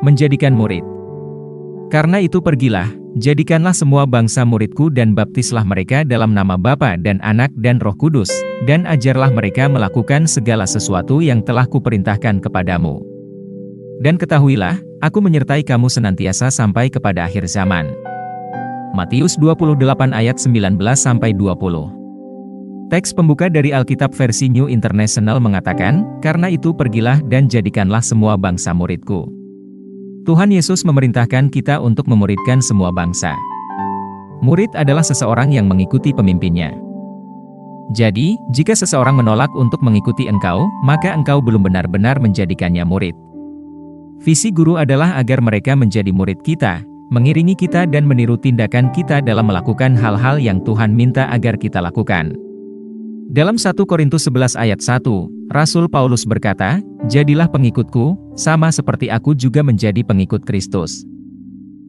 Menjadikan murid. Karena itu pergilah, jadikanlah semua bangsa muridku dan baptislah mereka dalam nama Bapa dan Anak dan Roh Kudus, dan ajarlah mereka melakukan segala sesuatu yang telah kuperintahkan kepadamu. Dan ketahuilah, aku menyertai kamu senantiasa sampai kepada akhir zaman. Matius 28 ayat 19-20. Teks pembuka dari Alkitab versi New International mengatakan, karena itu pergilah dan jadikanlah semua bangsa muridku. Tuhan Yesus memerintahkan kita untuk memuridkan semua bangsa. Murid adalah seseorang yang mengikuti pemimpinnya. Jadi, jika seseorang menolak untuk mengikuti engkau, maka engkau belum benar-benar menjadikannya murid. Visi guru adalah agar mereka menjadi murid kita, mengiringi kita dan meniru tindakan kita dalam melakukan hal-hal yang Tuhan minta agar kita lakukan. Dalam 1 Korintus 11 ayat 1, Rasul Paulus berkata, "Jadilah pengikutku, sama seperti aku juga menjadi pengikut Kristus."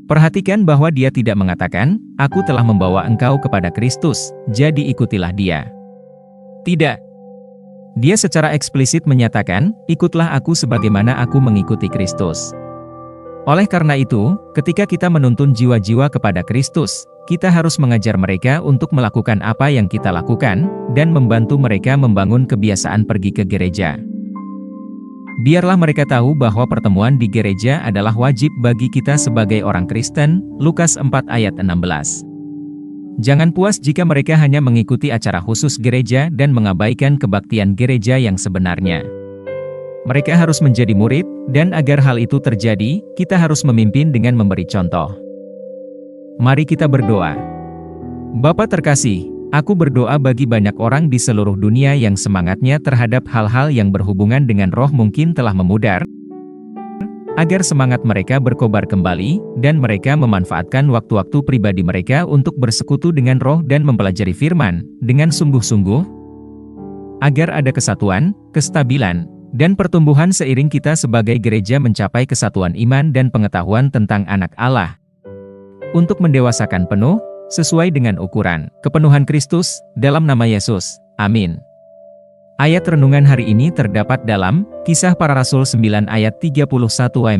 Perhatikan bahwa dia tidak mengatakan, "Aku telah membawa engkau kepada Kristus, jadi ikutilah dia." Tidak. Dia secara eksplisit menyatakan, "Ikutlah aku sebagaimana aku mengikuti Kristus." Oleh karena itu, ketika kita menuntun jiwa-jiwa kepada Kristus, kita harus mengajar mereka untuk melakukan apa yang kita lakukan, dan membantu mereka membangun kebiasaan pergi ke gereja. Biarlah mereka tahu bahwa pertemuan di gereja adalah wajib bagi kita sebagai orang Kristen, Lukas 4 ayat 16. Jangan puas jika mereka hanya mengikuti acara khusus gereja dan mengabaikan kebaktian gereja yang sebenarnya. Mereka harus menjadi murid, dan agar hal itu terjadi, kita harus memimpin dengan memberi contoh. Mari kita berdoa. Bapa terkasih, aku berdoa bagi banyak orang di seluruh dunia yang semangatnya terhadap hal-hal yang berhubungan dengan roh mungkin telah memudar, agar semangat mereka berkobar kembali, dan mereka memanfaatkan waktu-waktu pribadi mereka untuk bersekutu dengan roh dan mempelajari firman, dengan sungguh-sungguh, agar ada kesatuan, kestabilan, dan pertumbuhan seiring kita sebagai gereja mencapai kesatuan iman dan pengetahuan tentang Anak Allah. Untuk mendewasakan penuh, sesuai dengan ukuran kepenuhan Kristus, dalam nama Yesus. Amin. Ayat renungan hari ini terdapat dalam Kisah Para Rasul 9 ayat 31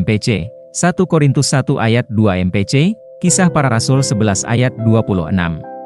MPC, 1 Korintus 1 ayat 2 MPC, Kisah Para Rasul 11 ayat 26.